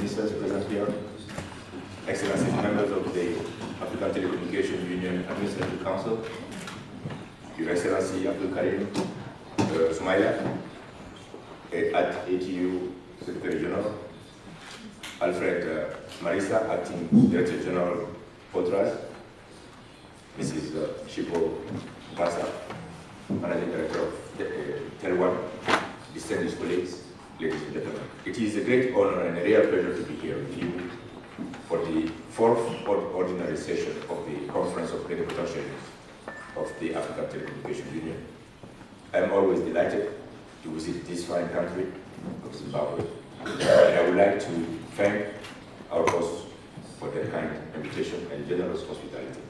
ministers present here, Excellencies, members of the African Telecommunication Union Administrative Council, Your Excellency Abdul Karim Sumaila, at ATU Secretary General, Alfred Marisa, Acting Director General, Potras, Mrs. Shipo Basa, Managing Director of Tel1, distinguished colleagues, ladies and gentlemen. It is a great honor and a real pleasure to be here with you for the fourth ordinary session of the Conference of Plenipotentiaries of the African Telecommunication Union. I am always delighted to visit this fine country of Zimbabwe, and I would like to thank our hosts for their kind invitation and generous hospitality.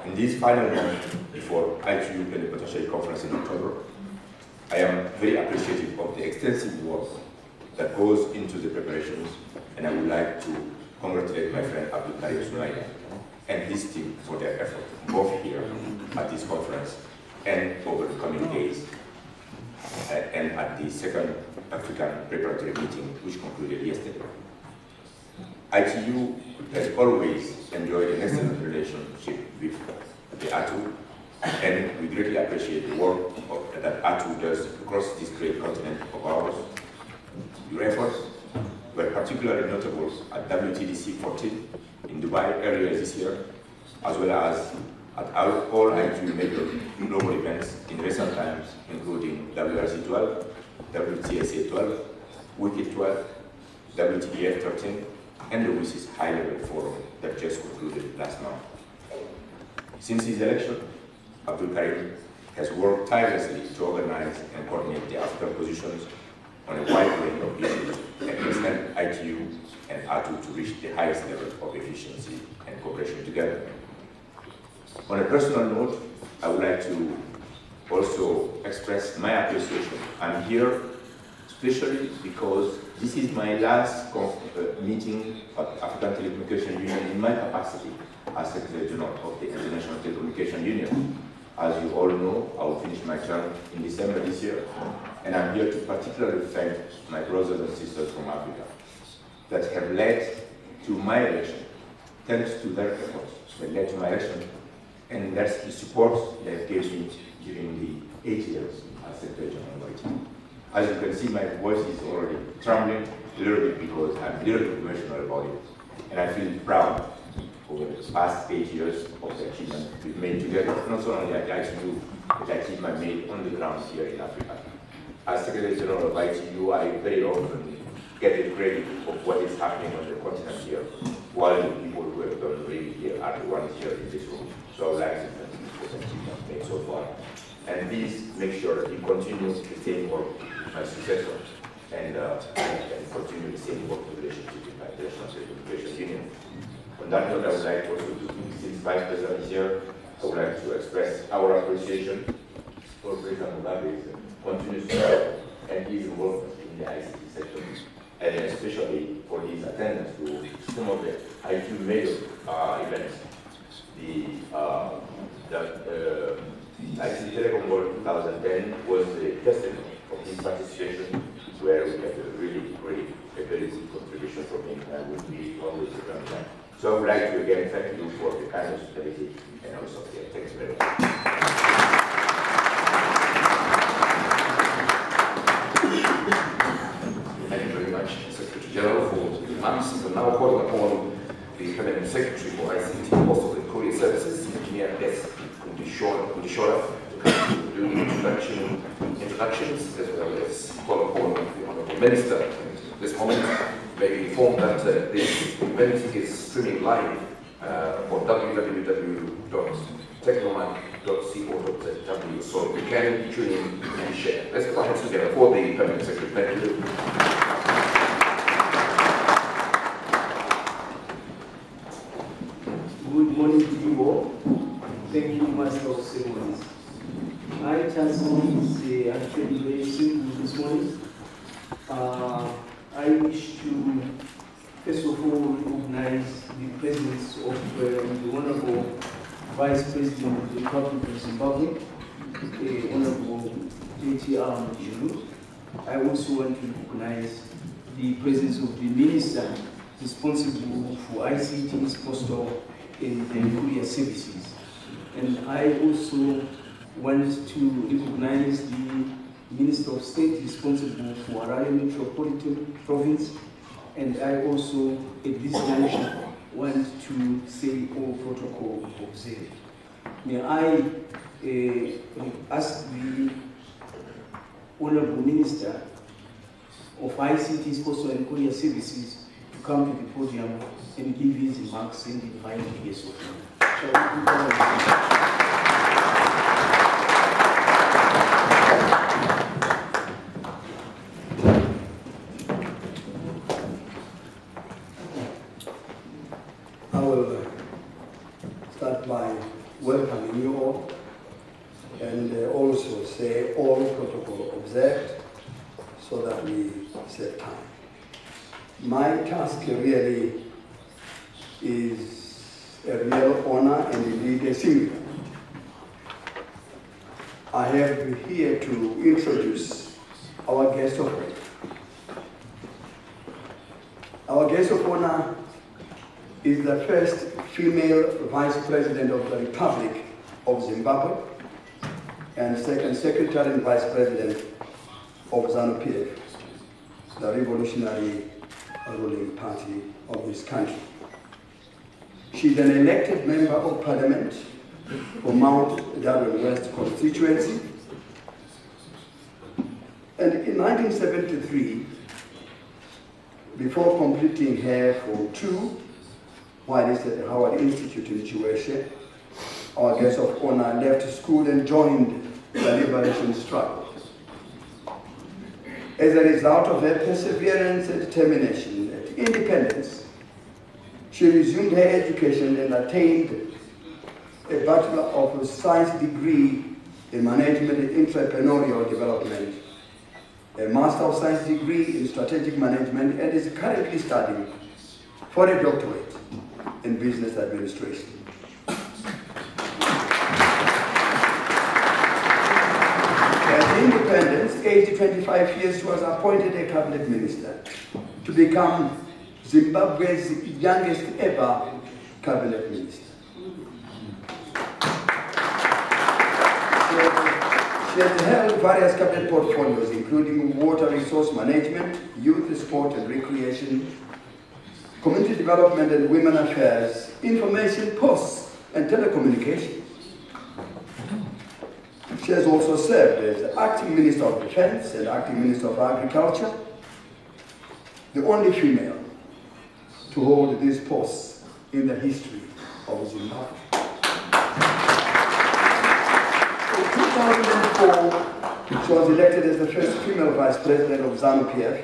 In this final month before ITU Plenipotentiary Conference in October, I am very appreciative of the extensive work that goes into the preparations, and I would like to congratulate my friend Abdul Karim Sumaila and his team for their effort, both here at this conference and over the coming days, and at the second African preparatory meeting, which concluded yesterday. ITU has always enjoyed an excellent relationship with the ATU, and we greatly appreciate the work that ATU does across this great continent of ours. Your efforts were particularly notable at WTDC 14 in Dubai earlier this year, as well as at all ITU major global events in recent times, including WRC 12, WTSA 12, WICIT 12, WTDF 13, and the WSIS high-level forum that just concluded last month. Since his election, Abdul Karim has worked tirelessly to organize and coordinate the African positions on a wide range of issues and has helped ITU and ATU to reach the highest level of efficiency and cooperation together. On a personal note, I would like to also express my appreciation. I'm here especially because this is my last meeting at African Telecommunication Union in my capacity as Secretary General of the International Telecommunication Union. As you all know, I will finish my term in December this year, and I'm here to particularly thank my brothers and sisters from Africa that have led to my election. Thanks to their efforts that led to my election, and that's the support they have given me during the 8 years as Secretary General of IT. As you can see, my voice is already trembling a little bit because I'm a little bit emotional about it, and I feel proud over the past 8 years of the achievement we've made together, not only at ITU, but the achievement made on the ground here in Africa. As Secretary General of ITU, I very often get the credit of what is happening on the continent here, while the people who have done really here are the ones here in this room. So I would like to thank you for the achievement made so far. And please make sure that you continue the same work with my successor and continue the same working relationship with my International Telecommunication Union. On that note, I would like also to, since Vice President is here, I would like to express our appreciation for President Mugabe's continuous support and his involvement in the ICT sector, and especially for his attendance to some of the ITU major events. The ICT Telecom World 2010 was the testimony of his participation, where we had a very good contribution from him, and we will always remember that. So I would like to again thank you for the kind hospitality and also the thanks very much. Thank you very much, Secretary General, for the remarks. And now calling upon the Permanent Secretary for ICT, Postal and Courier Services, Engineer S. Kundishora, to come to do the introductions, as well as call upon the Honourable Minister. At this moment, may be informed that this event is streaming live on www.technoman.co.zw, so you can tune in and share. Let's put our hands together for the Permanent Secretary. Thank you. Good morning to you all. Thank you, Master of Ceremonies. My task is actually very simple this morning. I wish to, first of all, recognize the presence of the Honorable Vice President of the Republic of Zimbabwe, Honorable J.T. Julu. I also want to recognize the presence of the minister responsible for ICTs, postal, and courier services. And I also want to recognize the Minister of State responsible for Harare Metropolitan Province. And I also, at this juncture, want to say all protocol observed. May I ask the Honorable Minister of ICTs, Postal and Courier Services to come to the podium and give his remarks and invite the guests of honor. I will start by welcoming you all and also say all protocol observed so that we save time. My task really is a real honor and indeed a singular. I have here to introduce our guest of honor. Our guest of honor is the first female Vice President of the Republic of Zimbabwe and second Secretary and Vice President of ZANU-PF, the revolutionary ruling party of this country. She's an elected member of Parliament for Mount Darwin West constituency. And in 1973, before completing her Form 2, while he's at the Howard Institute in Chiweshe, our guest of honor left school and joined the liberation struggle. As a result of her perseverance and determination at independence, she resumed her education and attained a Bachelor of Science degree in Management and Entrepreneurial Development, a Master of Science degree in Strategic Management, and is currently studying for a doctorate in Business Administration. At independence, aged 25 years, she was appointed a cabinet minister to become Zimbabwe's youngest ever cabinet minister. She has held various cabinet portfolios, including water resource management, youth, sport and recreation, community development and women affairs, information, posts, and telecommunications. She has also served as Acting Minister of Defense and Acting Minister of Agriculture, the only female to hold these posts in the history of Zimbabwe. In 2004, she was elected as the first female Vice President of ZANU-PF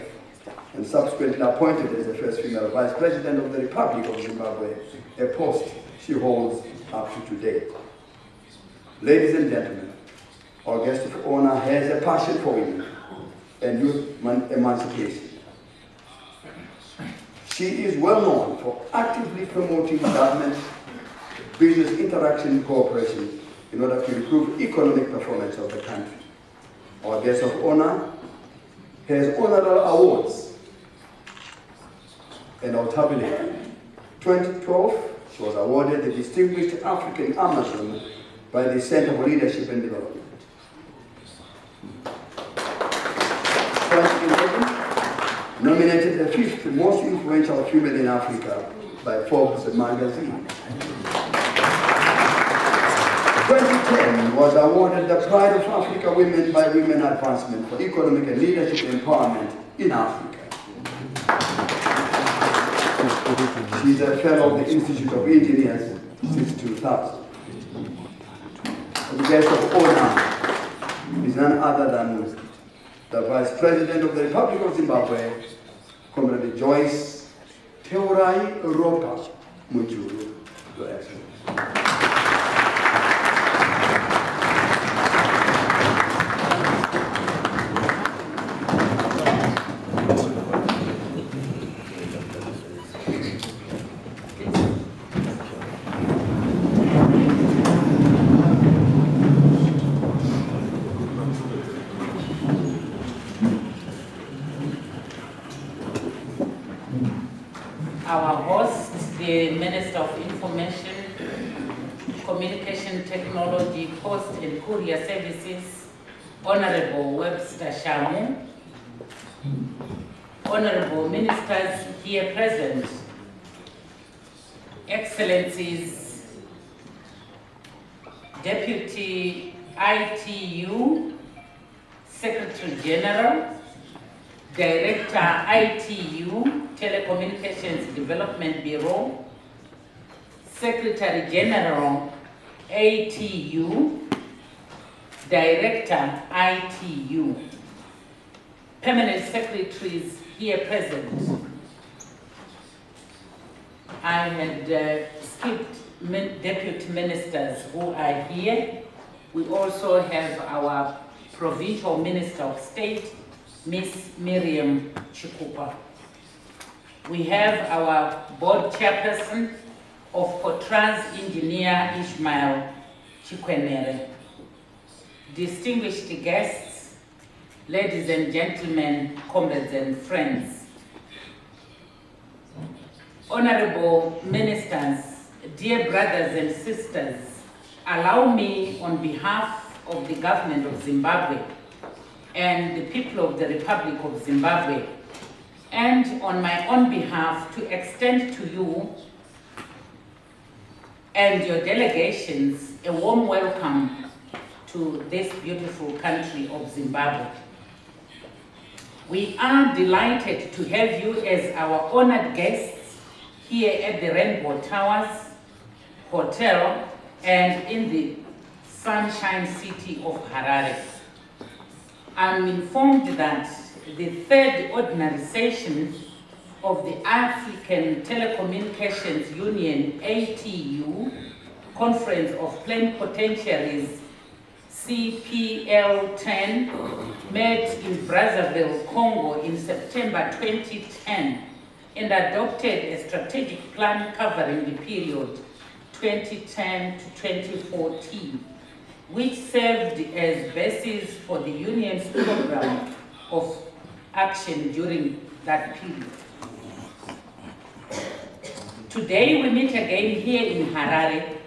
and subsequently appointed as the first female Vice President of the Republic of Zimbabwe, a post she holds up to today. Ladies and gentlemen, our guest of honor has a passion for women and youth emancipation. She is well known for actively promoting government business interaction and cooperation in order to improve economic performance of the country. Our guest of honor has honorable awards and notability. 2012, she was awarded the Distinguished African Amazon by the Center for Leadership and Development. 2011, nominated the 5th most influential female in Africa by Forbes magazine. 2010 was awarded the Pride of Africa Women by Women Advancement for economic and leadership empowerment in Africa. She is a fellow of the Institute of Engineers since 2000. The guest of honor is none other than the Vice President of the Republic of Zimbabwe, Comrade Joyce Teurai Ropa Mujuru. Your Excellency. our host, the Minister of Information, Communication Technology, Post and Courier Services, Honorable Webster Shamu, Honorable Ministers here present, Excellencies, Deputy ITU, Secretary General, Director ITU, Telecommunications Development Bureau, Secretary General ATU, Director ITU, Permanent Secretaries here present. I had skipped Deputy Ministers who are here. We also have our Provincial Minister of State, Ms. Miriam Chikupa. We have our Board Chairperson of Kotras, Engineer Ishmael Chikwenere. Distinguished guests, ladies and gentlemen, comrades and friends, Honorable Ministers, dear brothers and sisters, allow me on behalf of the government of Zimbabwe and the people of the Republic of Zimbabwe, and on my own behalf, to extend to you and your delegations a warm welcome to this beautiful country of Zimbabwe. We are delighted to have you as our honored guests here at the Rainbow Towers Hotel and in the Sunshine City of Harare. I'm informed that the third ordinary session of the African Telecommunications Union, ATU, Conference of Plenipotentiaries, CPL-10, met in Brazzaville, Congo in September 2010 and adopted a strategic plan covering the period 2010 to 2014, which served as basis for the Union's program of action during that period. Today we meet again here in Harare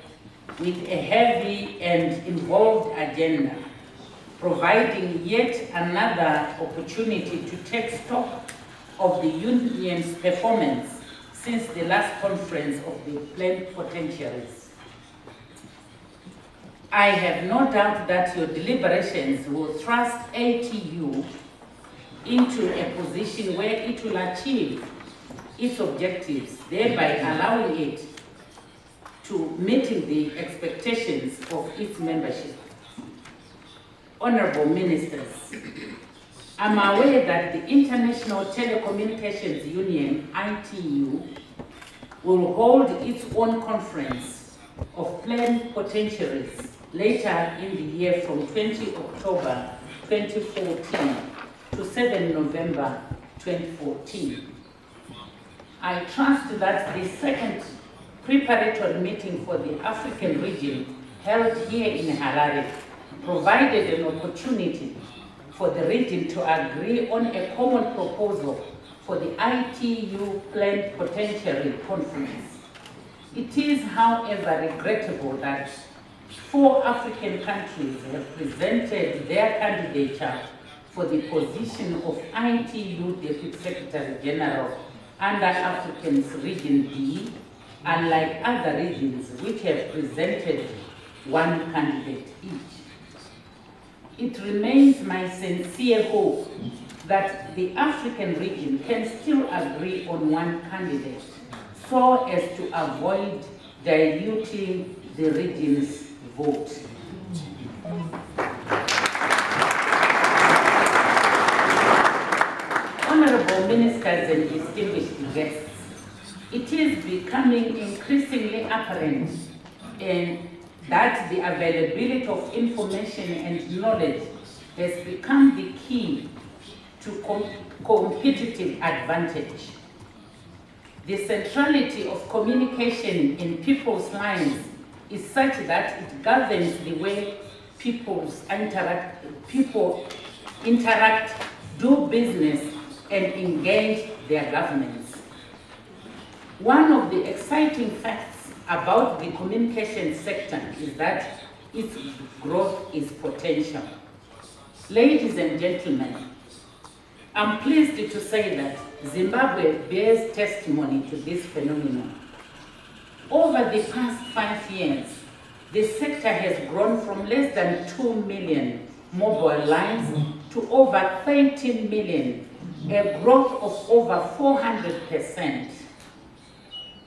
with a heavy and involved agenda, providing yet another opportunity to take stock of the Union's performance since the last conference of the plenipotentiaries. I have no doubt that your deliberations will thrust ATU into a position where it will achieve its objectives, thereby allowing it to meeting the expectations of its membership. Honorable Ministers, I'm aware that the International Telecommunications Union, ITU, will hold its own conference of plenipotentiaries later in the year from 20 October 2014 to 7 November 2014. I trust that the second preparatory meeting for the African region held here in Harare provided an opportunity for the region to agree on a common proposal for the ITU Plenipotentiary Conference. It is, however, regrettable that 4 African countries have presented their candidature for the position of ITU Deputy Secretary General under African's Region D, unlike other regions which have presented 1 candidate each. It remains my sincere hope that the African region can still agree on 1 candidate so as to avoid diluting the region's vote. Honorable Ministers and distinguished guests, it is becoming increasingly apparent that the availability of information and knowledge has become the key to competitive advantage. The centrality of communication in people's lives is such that it governs the way people interact, do business, and engage their governments. One of the exciting facts about the communications sector is that its growth is potential. Ladies and gentlemen, I'm pleased to say that Zimbabwe bears testimony to this phenomenon. Over the past 5 years, the sector has grown from less than 2 million mobile lines to over 13 million, a growth of over 400%.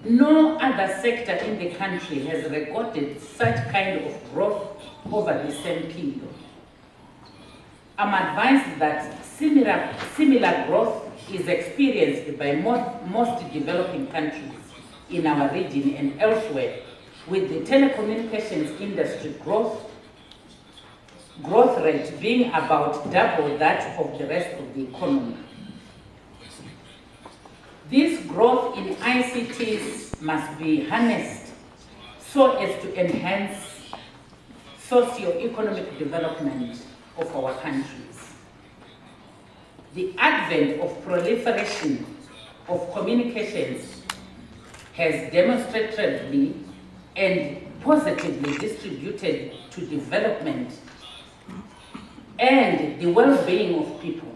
No other sector in the country has recorded such kind of growth over the same period. I'm advised that similar growth is experienced by most developing countries in our region and elsewhere, with the telecommunications industry growth rate being about double that of the rest of the economy. This growth in ICTs must be harnessed so as to enhance socio-economic development of our countries. The advent of proliferation of communications has demonstrably and positively distributed to development and the well-being of people.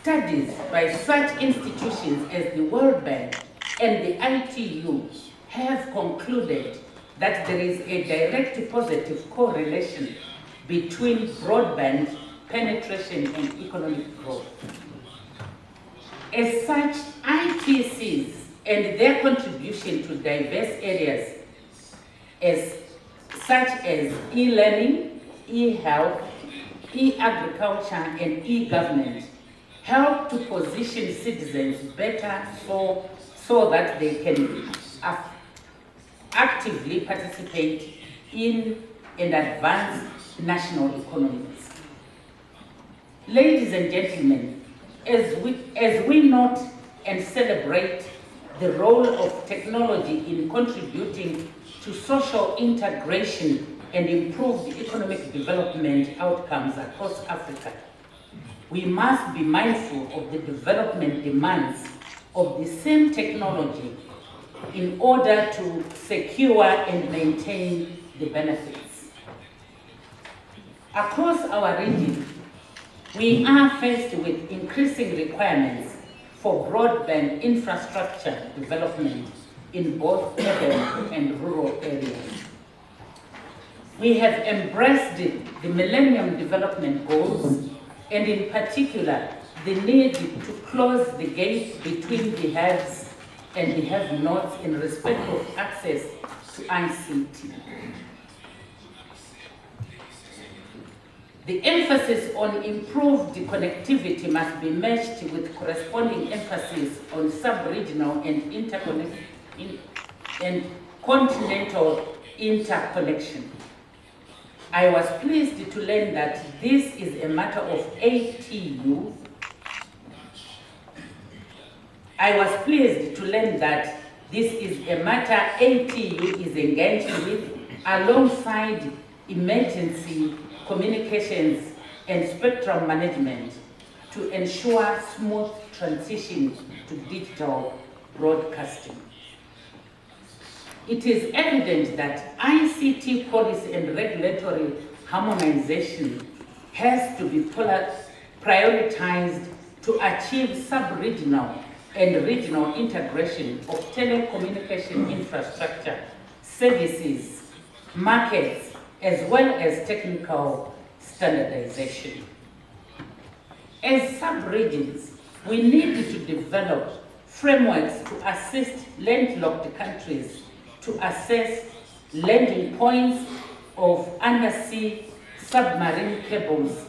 Studies by such institutions as the World Bank and the ITU have concluded that there is a direct positive correlation between broadband penetration and economic growth. As such, ITCs and their contribution to diverse areas such as e-learning, e-health, e-agriculture, and e-government help to position citizens better so that they can actively participate in and advance national economies. Ladies and gentlemen, as we note and celebrate the role of technology in contributing to social integration and improved economic development outcomes across Africa, we must be mindful of the development demands of the same technology in order to secure and maintain the benefits. Across our region, we are faced with increasing requirements for broadband infrastructure development in both urban and rural areas. We have embraced the Millennium Development Goals, and in particular, the need to close the gap between the haves and the have-nots in respect of access to ICT. The emphasis on improved connectivity must be matched with corresponding emphasis on sub-regional and continental interconnection. I was pleased to learn that this is a matter of ATU. ATU is engaged with alongside emergency communications and spectrum management to ensure smooth transition to digital broadcasting. It is evident that ICT policy and regulatory harmonization has to be prioritized to achieve sub-regional and regional integration of telecommunication infrastructure, services, markets, as well as technical standardization. As sub-regions, we need to develop frameworks to assist landlocked countries to assess landing points of undersea submarine cables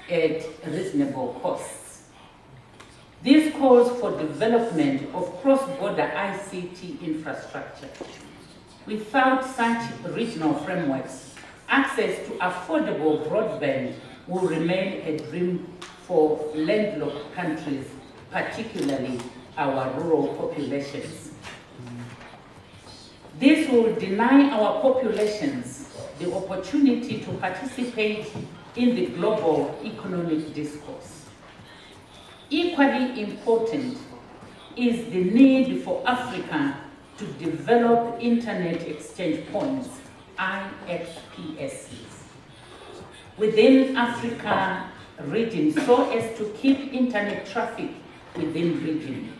at reasonable costs. This calls for development of cross-border ICT infrastructure. Without such regional frameworks, access to affordable broadband will remain a dream for landlocked countries, particularly our rural populations. This will deny our populations the opportunity to participate in the global economic discourse. Equally important is the need for Africa to develop Internet Exchange Points, IXPSs, within Africa region so as to keep internet traffic within region.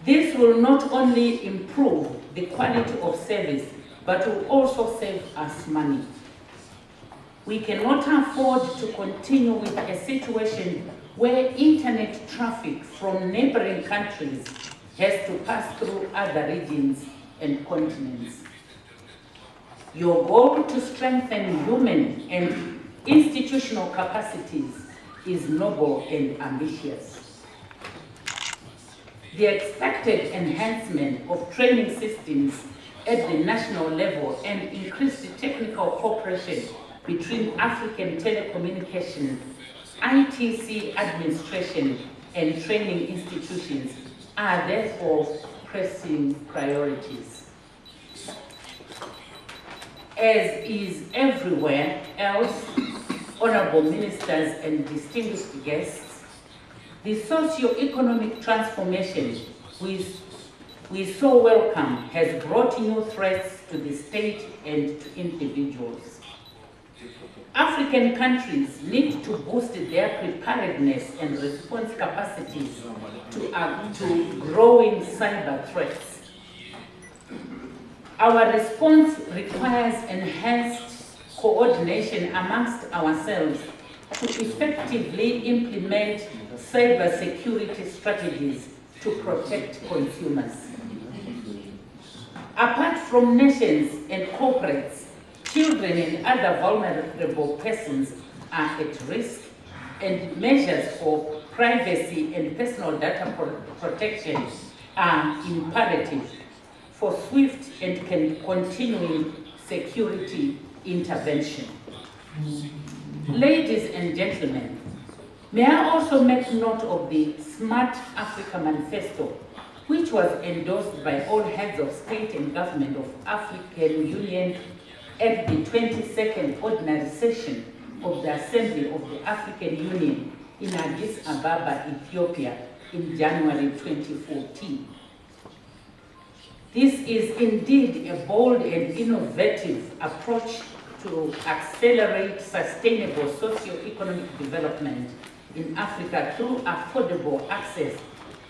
This will not only improve the quality of service, but will also save us money. We cannot afford to continue with a situation where internet traffic from neighboring countries has to pass through other regions and continents. Your goal to strengthen human and institutional capacities is noble and ambitious. The expected enhancement of training systems at the national level and increased technical cooperation between African telecommunication, ITC administration, and training institutions are therefore pressing priorities. As is everywhere else, honorable ministers and distinguished guests, the socio-economic transformation we so welcome has brought new threats to the state and to individuals. African countries need to boost their preparedness and response capacities to growing cyber threats. Our response requires enhanced coordination amongst ourselves to effectively implement cybersecurity strategies to protect consumers. Apart from nations and corporates, children and other vulnerable persons are at risk, and measures for privacy and personal data protection are imperative for swift and continuing security intervention. Ladies and gentlemen, may I also make note of the Smart Africa Manifesto, which was endorsed by all heads of state and government of African Union at the 22nd Ordinary Session of the Assembly of the African Union in Addis Ababa, Ethiopia in January 2014. This is indeed a bold and innovative approach to accelerate sustainable socio-economic development in Africa through affordable access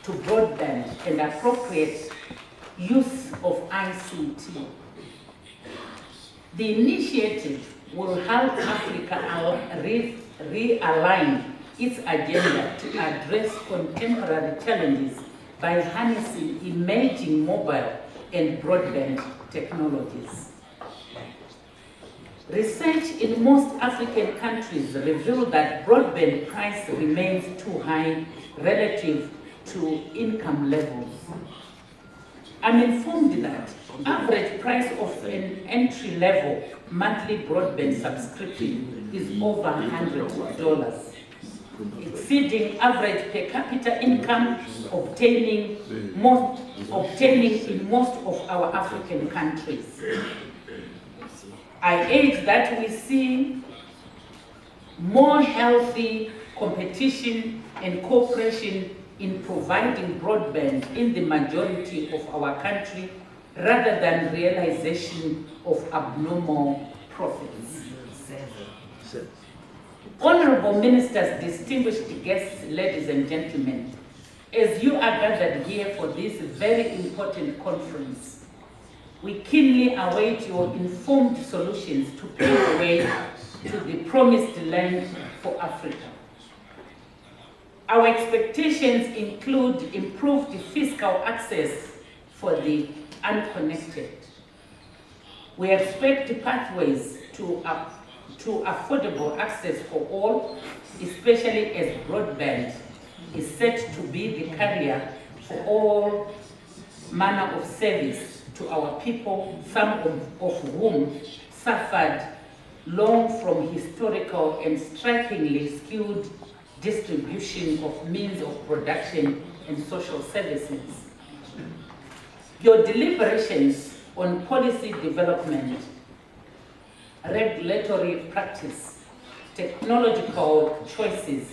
to broadband and appropriate use of ICT. The initiative will help Africa realign its agenda to address contemporary challenges by harnessing emerging mobile and broadband technologies. Research in most African countries reveal that broadband price remains too high relative to income levels. I'm informed that average price of an entry-level monthly broadband subscription is over $100, exceeding average per capita income obtaining in most of our African countries. I urge that we see more healthy competition and cooperation in providing broadband in the majority of our country rather than realization of abnormal profits. Honorable ministers, distinguished guests, ladies and gentlemen, as you are gathered here for this very important conference, we keenly await your informed solutions to pave the way to the promised land for Africa. Our expectations include improved fiscal access for the unconnected. We expect pathways to affordable access for all, especially as broadband is set to be the carrier for all manner of service to our people, some of whom suffered long from historical and strikingly skewed distribution of means of production and social services. Your deliberations on policy development, regulatory practice, technological choices,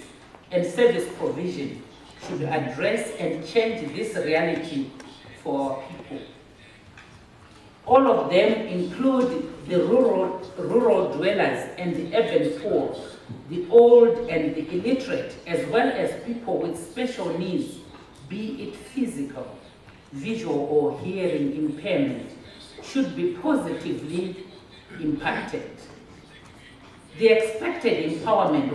and service provision should address and change this reality for our people. All of them include the rural dwellers and the urban poor, the old and the illiterate, as well as people with special needs, be it physical, visual, or hearing impairment, should be positively impacted. The expected empowerment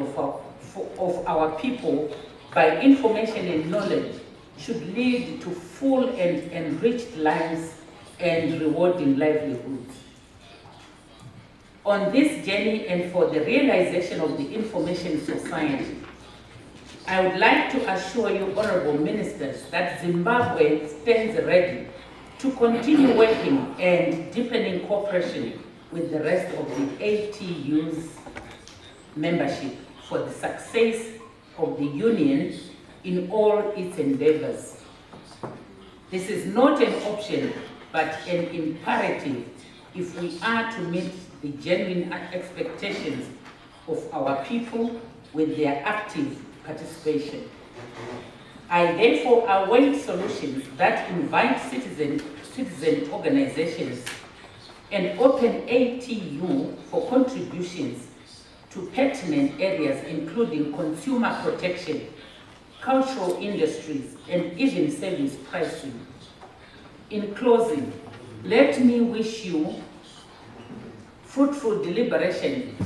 of our people by information and knowledge should lead to full and enriched lives and rewarding livelihoods. On this journey and for the realization of the information society, I would like to assure you, honorable ministers, that Zimbabwe stands ready to continue working and deepening cooperation with the rest of the ATU's membership for the success of the Union in all its endeavors. This is not an option, but an imperative if we are to meet the genuine expectations of our people with their active participation. I therefore await solutions that invite citizen organizations and open ATU for contributions to pertinent areas including consumer protection, cultural industries, and even service pricing. In closing, let me wish you fruitful deliberations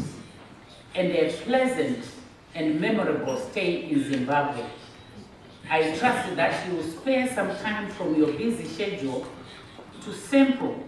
and a pleasant and memorable stay in Zimbabwe. I trust that you will spare some time from your busy schedule to sample